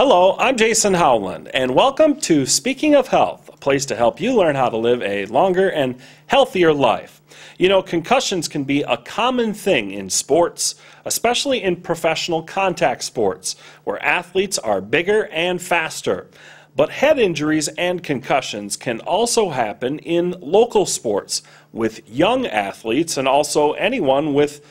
Hello, I'm Jason Howland, and welcome to Speaking of Health, a place to help you learn how to live a longer and healthier life. You know, concussions can be a common thing in sports, especially in professional contact sports, where athletes are bigger and faster. But head injuries and concussions can also happen in local sports with young athletes and also anyone with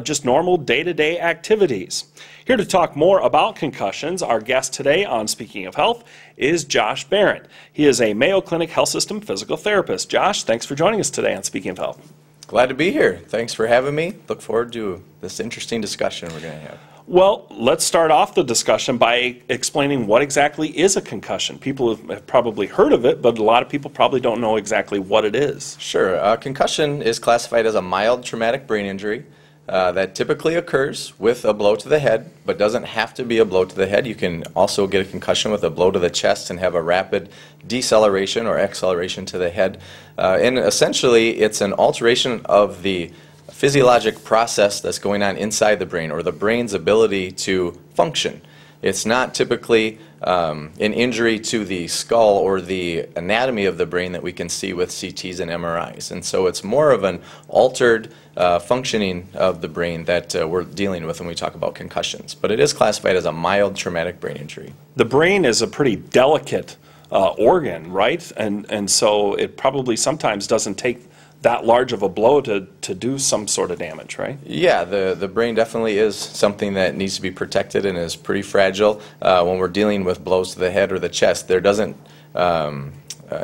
just normal day-to-day activities. Here to talk more about concussions, our guest today on Speaking of Health is Josh Berndt. He is a Mayo Clinic Health System physical therapist. Josh, thanks for joining us today on Speaking of Health. Glad to be here. Thanks for having me. Look forward to this interesting discussion we're going to have. Well, let's start off the discussion by explaining what exactly is a concussion. People have probably heard of it, but a lot of people probably don't know exactly what it is. Sure. Concussion is classified as a mild traumatic brain injury that typically occurs with a blow to the head, but doesn't have to be a blow to the head. You can also get a concussion with a blow to the chest and have a rapid deceleration or acceleration to the head. And essentially, it's an alteration of the physiologic process that's going on inside the brain, or the brain's ability to function. It's not typically an injury to the skull or the anatomy of the brain that we can see with CTs and MRIs. And so it's more of an altered functioning of the brain that we're dealing with when we talk about concussions. But it is classified as a mild traumatic brain injury. The brain is a pretty delicate organ, right? And so it probably sometimes doesn't take that large of a blow to do some sort of damage, right? Yeah, the brain definitely is something that needs to be protected and is pretty fragile. When we're dealing with blows to the head or the chest, there doesn't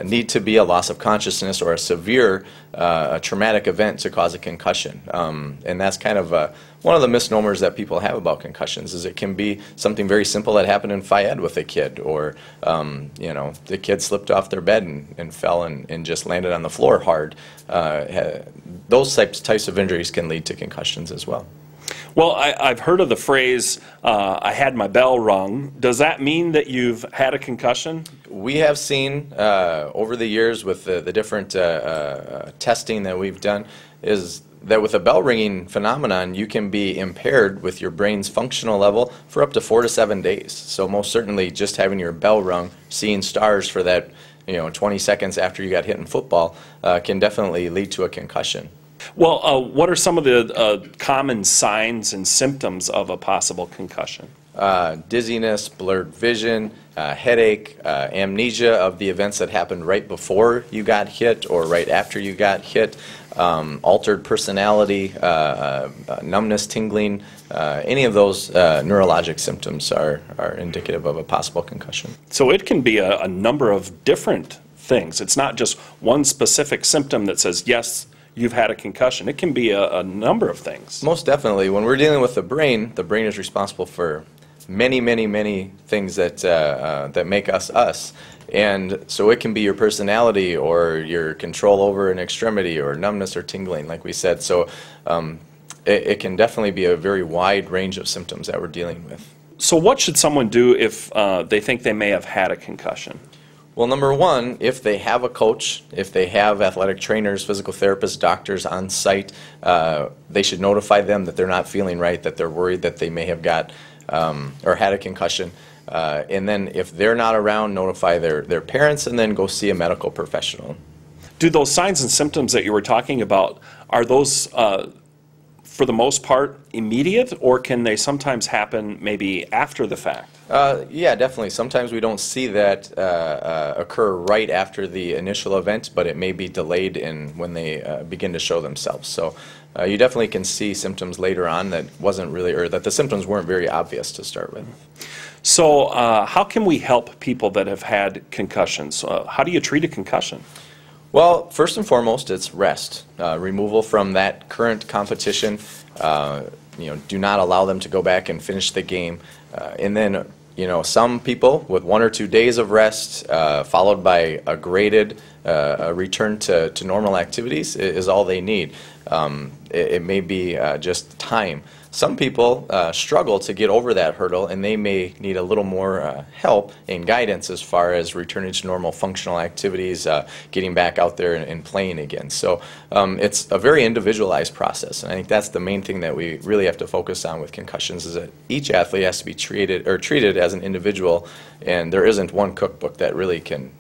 need to be a loss of consciousness or a severe traumatic event to cause a concussion. And that's kind of one of the misnomers that people have about concussions, is it can be something very simple that happened in Fayette with a kid, or you know, the kid slipped off their bed and fell and just landed on the floor hard. Those types of injuries can lead to concussions as well. Well, I've heard of the phrase, I had my bell rung. Does that mean that you've had a concussion? We have seen over the years with the different testing that we've done, is that with a bell ringing phenomenon, you can be impaired with your brain's functional level for up to 4 to 7 days. So most certainly just having your bell rung, seeing stars for that 20 seconds after you got hit in football can definitely lead to a concussion. Well, what are some of the common signs and symptoms of a possible concussion? Dizziness, blurred vision, headache, amnesia of the events that happened right before you got hit or right after you got hit, altered personality, numbness, tingling. Any of those neurologic symptoms are indicative of a possible concussion. So it can be a number of different things. It's not just one specific symptom that says, yes, you've had a concussion. It can be a number of things. Most definitely. When we're dealing with the brain is responsible for many, many, many things that that make us us. And so it can be your personality or your control over an extremity or numbness or tingling, like we said. So it can definitely be a very wide range of symptoms that we're dealing with. So what should someone do if they think they may have had a concussion? Well, number one, if they have a coach, if they have athletic trainers, physical therapists, doctors on site, they should notify them that they're not feeling right, that they're worried that they may have got or had a concussion. And then if they're not around, notify their parents and then go see a medical professional. Do those signs and symptoms that you were talking about, are those for the most part immediate, or can they sometimes happen maybe after the fact? Yeah, definitely. Sometimes we don't see that occur right after the initial event, but it may be delayed in when they begin to show themselves. So you definitely can see symptoms later on that wasn't really, or that the symptoms weren't very obvious to start with. So how can we help people that have had concussions? How do you treat a concussion? Well, first and foremost, it's rest. Removal from that current competition. Do not allow them to go back and finish the game. And then, some people with 1 or 2 days of rest, followed by a graded return to normal activities, is all they need. It may be just time. some people struggle to get over that hurdle, and they may need a little more help and guidance as far as returning to normal functional activities, getting back out there and playing again. So it's a very individualized process, and I think that's the main thing that we really have to focus on with concussions, is that each athlete has to be treated as an individual, and there isn't one cookbook that really can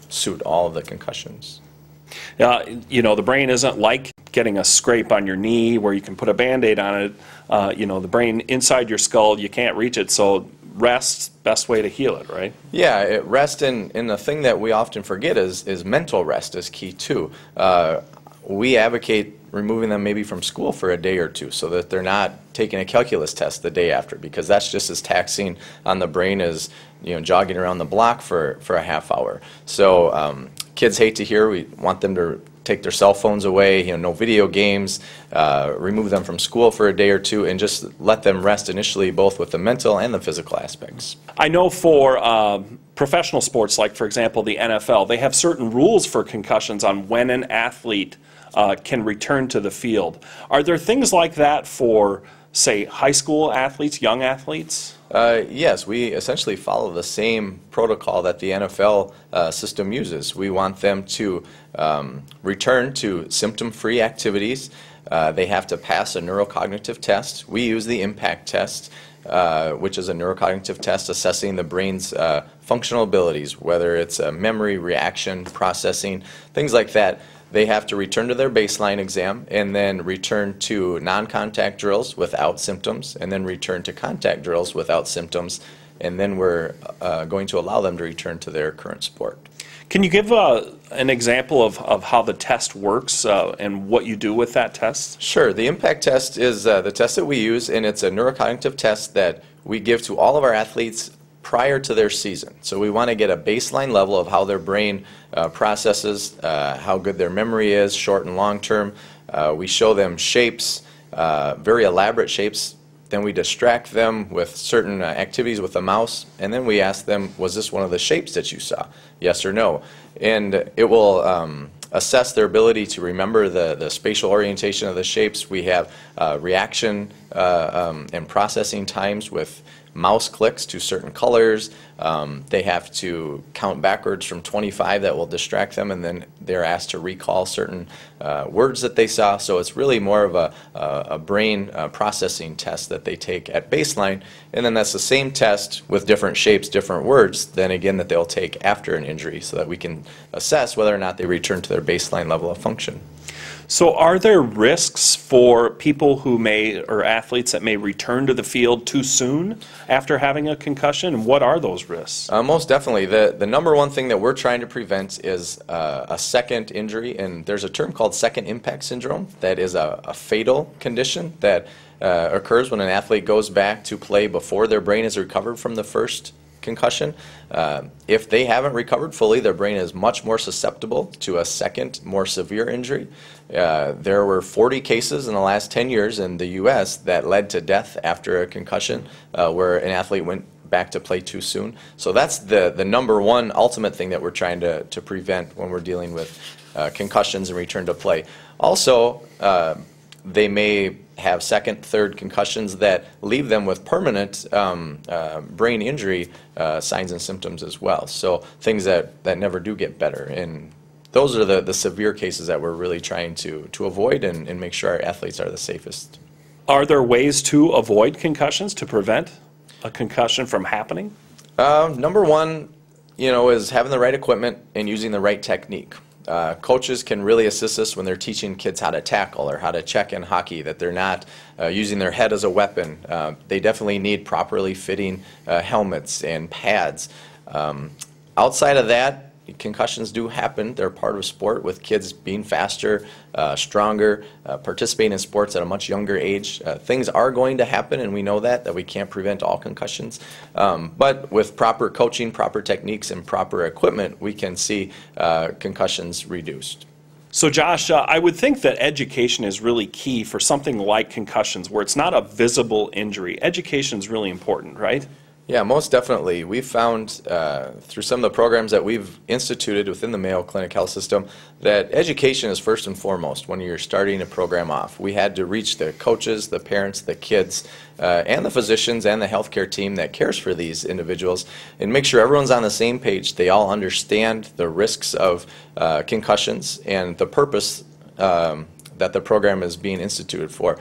suit all of the concussions. You know, the brain isn't like getting a scrape on your knee where you can put a Band-Aid on it. You know, the brain inside your skull, you can't reach it, so rest, best way to heal it, right? Yeah, rest, and the thing that we often forget is mental rest is key too. We advocate removing them maybe from school for a day or two so that they're not taking a calculus test the day after, because that's just as taxing on the brain as, you know, jogging around the block for a half hour. So kids hate to hear, we want them to take their cell phones away, you know, no video games, remove them from school for a day or two, and just let them rest initially, both with the mental and the physical aspects. I know for professional sports, like for example the NFL, they have certain rules for concussions on when an athlete can return to the field. Are there things like that for, say, high school athletes, young athletes? Yes, we essentially follow the same protocol that the NFL system uses. We want them to return to symptom-free activities. They have to pass a neurocognitive test. We use the impact test, which is a neurocognitive test assessing the brain's functional abilities, whether it's memory, reaction, processing, things like that. They have to return to their baseline exam and then return to non-contact drills without symptoms, and then return to contact drills without symptoms, and then we're going to allow them to return to their current sport. Can you give an example of how the test works and what you do with that test? Sure. The impact test is the test that we use, and it's a neurocognitive test that we give to all of our athletes prior to their season. So we want to get a baseline level of how their brain processes, how good their memory is, short and long term. We show them shapes, very elaborate shapes. Then we distract them with certain activities with the mouse, and then we ask them, was this one of the shapes that you saw? Yes or no. And it will assess their ability to remember the spatial orientation of the shapes. We have reaction and processing times with mouse clicks to certain colors. They have to count backwards from 25, that will distract them, and then they're asked to recall certain words that they saw. So it's really more of a brain processing test that they take at baseline, and then that's the same test with different shapes, different words, then again that they'll take after an injury, so that we can assess whether or not they return to their baseline level of function. So are there risks for people who may, or athletes that may return to the field too soon after having a concussion? And what are those risks? Most definitely. The number one thing that we're trying to prevent is a second injury, and there's a term called second impact syndrome that is a fatal condition that occurs when an athlete goes back to play before their brain is recovered from the first concussion. If they haven't recovered fully, their brain is much more susceptible to a second, more severe injury. There were 40 cases in the last 10 years in the U.S. that led to death after a concussion, where an athlete went back to play too soon. So that's the number one ultimate thing that we're trying to prevent when we're dealing with concussions and return to play. Also, they may have second, third concussions that leave them with permanent brain injury signs and symptoms as well. So things that never do get better. And those are the severe cases that we're really trying to avoid and make sure our athletes are the safest. Are there ways to avoid concussions, to prevent a concussion from happening? Number one, is having the right equipment and using the right technique. Coaches can really assist us when they're teaching kids how to tackle or how to check in hockey, that they're not using their head as a weapon. They definitely need properly fitting helmets and pads. Outside of that, concussions do happen. They're part of sport, with kids being faster, stronger, participating in sports at a much younger age. Things are going to happen, and we know that we can't prevent all concussions. But with proper coaching, proper techniques, and proper equipment, we can see concussions reduced. So Josh, I would think that education is really key for something like concussions, where it's not a visible injury. Education is really important, right? Yeah, most definitely. We've found through some of the programs that we've instituted within the Mayo Clinic Health System that education is first and foremost when you're starting a program off. We had to reach the coaches, the parents, the kids, and the physicians and the healthcare team that cares for these individuals and make sure everyone's on the same page. They all understand the risks of concussions and the purpose that the program is being instituted for.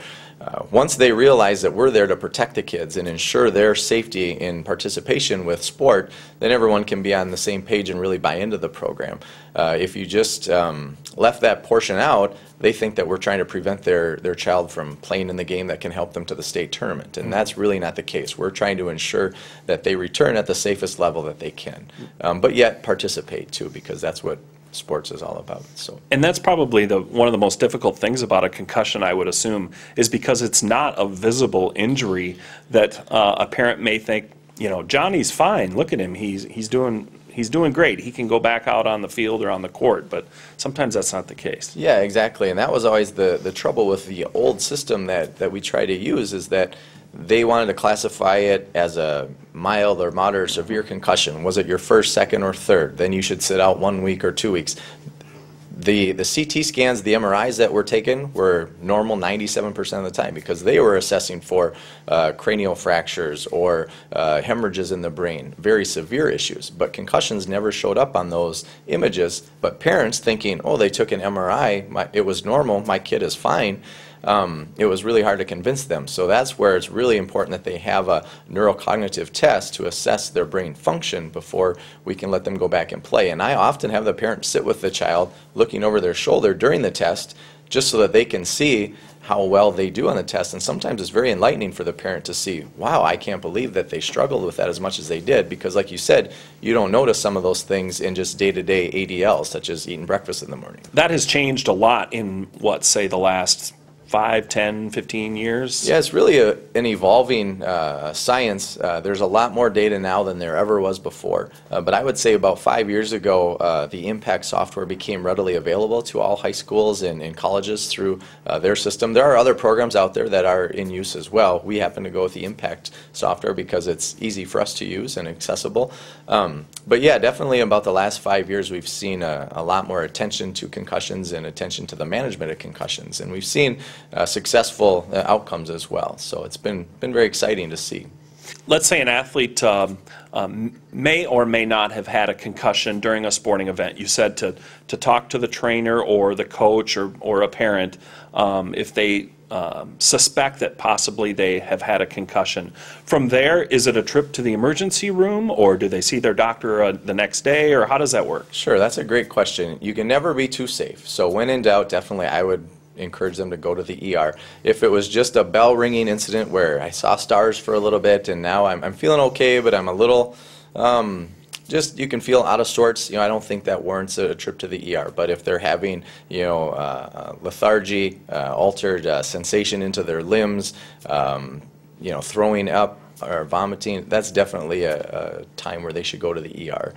Once they realize that we're there to protect the kids and ensure their safety in participation with sport, then everyone can be on the same page and really buy into the program. If you just left that portion out, they think that we're trying to prevent their child from playing in the game that can help them to the state tournament, and that's really not the case. We're trying to ensure that they return at the safest level that they can, but yet participate too, because that's what sports is all about. So, and that's probably one of the most difficult things about a concussion, I would assume, is because it's not a visible injury that a parent may think, you know, Johnny's fine. Look at him. He's doing great. He can go back out on the field or on the court. But sometimes that's not the case. Yeah, exactly. And that was always the trouble with the old system that we try to use, is that they wanted to classify it as a mild or moderate or severe concussion. Was it your first, second, or third? Then you should sit out 1 week or 2 weeks. The CT scans, the MRIs that were taken were normal 97% of the time because they were assessing for cranial fractures or hemorrhages in the brain, very severe issues. But concussions never showed up on those images. But parents thinking, oh, they took an MRI, it was normal, my kid is fine. It was really hard to convince them. So that's where it's really important that they have a neurocognitive test to assess their brain function before we can let them go back and play. And I often have the parent sit with the child looking over their shoulder during the test just so that they can see how well they do on the test. And sometimes it's very enlightening for the parent to see, wow, I can't believe that they struggled with that as much as they did, because like you said, you don't notice some of those things in just day-to-day ADLs, such as eating breakfast in the morning. That has changed a lot in, what, say, the last 5, 10, 15 years? Yeah, it's really an evolving science. There's a lot more data now than there ever was before. But I would say about 5 years ago, the impact software became readily available to all high schools and colleges through their system. There are other programs out there that are in use as well. We happen to go with the impact software because it's easy for us to use and accessible. But yeah, definitely about the last 5 years, we've seen a lot more attention to concussions and attention to the management of concussions. And we've seen successful outcomes as well. So it's been very exciting to see. Let's say an athlete may or may not have had a concussion during a sporting event. You said to talk to the trainer or the coach or a parent if they suspect that possibly they have had a concussion. From there, is it a trip to the emergency room, or do they see their doctor the next day, or how does that work? Sure, that's a great question. You can never be too safe. So when in doubt, definitely I would encourage them to go to the ER. If it was just a bell ringing incident where I saw stars for a little bit and now I'm feeling okay, but I'm a little just, you can feel out of sorts, I don't think that warrants a trip to the ER. But if they're having, lethargy, altered sensation into their limbs, throwing up or vomiting, that's definitely a time where they should go to the ER.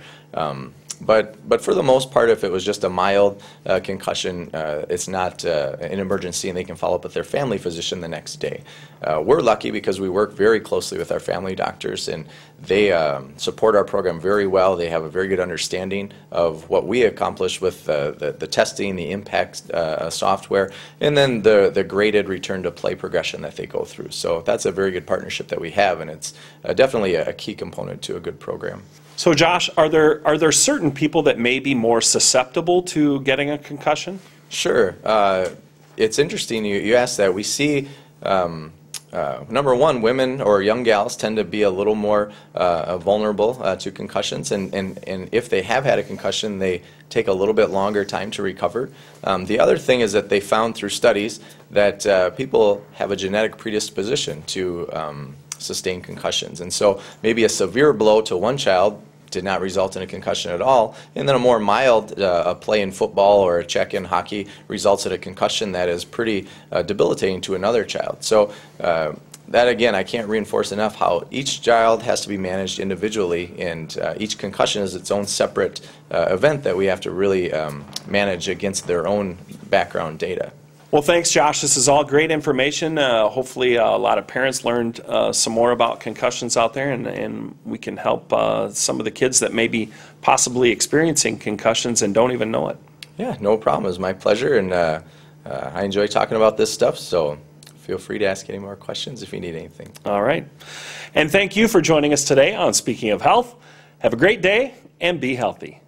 But for the most part, if it was just a mild concussion, it's not an emergency, and they can follow up with their family physician the next day. We're lucky because we work very closely with our family doctors, and they support our program very well. They have a very good understanding of what we accomplish with the testing, the impact software, and then the graded return to play progression that they go through. So that's a very good partnership that we have, and it's definitely a key component to a good program. So Josh, are there certain people that may be more susceptible to getting a concussion? Sure. It's interesting you asked that. We see, number one, women or young gals tend to be a little more vulnerable to concussions, and if they have had a concussion, they take a little bit longer time to recover. The other thing is that they found through studies that people have a genetic predisposition to sustain concussions. And so maybe a severe blow to one child did not result in a concussion at all, and then a more mild play in football or a check in hockey results in a concussion that is pretty debilitating to another child. So that, again, I can't reinforce enough how each child has to be managed individually, and each concussion is its own separate event that we have to really manage against their own background data. Well, thanks, Josh. This is all great information. Hopefully, a lot of parents learned some more about concussions out there, and we can help some of the kids that may be possibly experiencing concussions and don't even know it. Yeah, no problem. It was my pleasure, and I enjoy talking about this stuff, so feel free to ask any more questions if you need anything. All right. And thank you for joining us today on Speaking of Health. Have a great day and be healthy.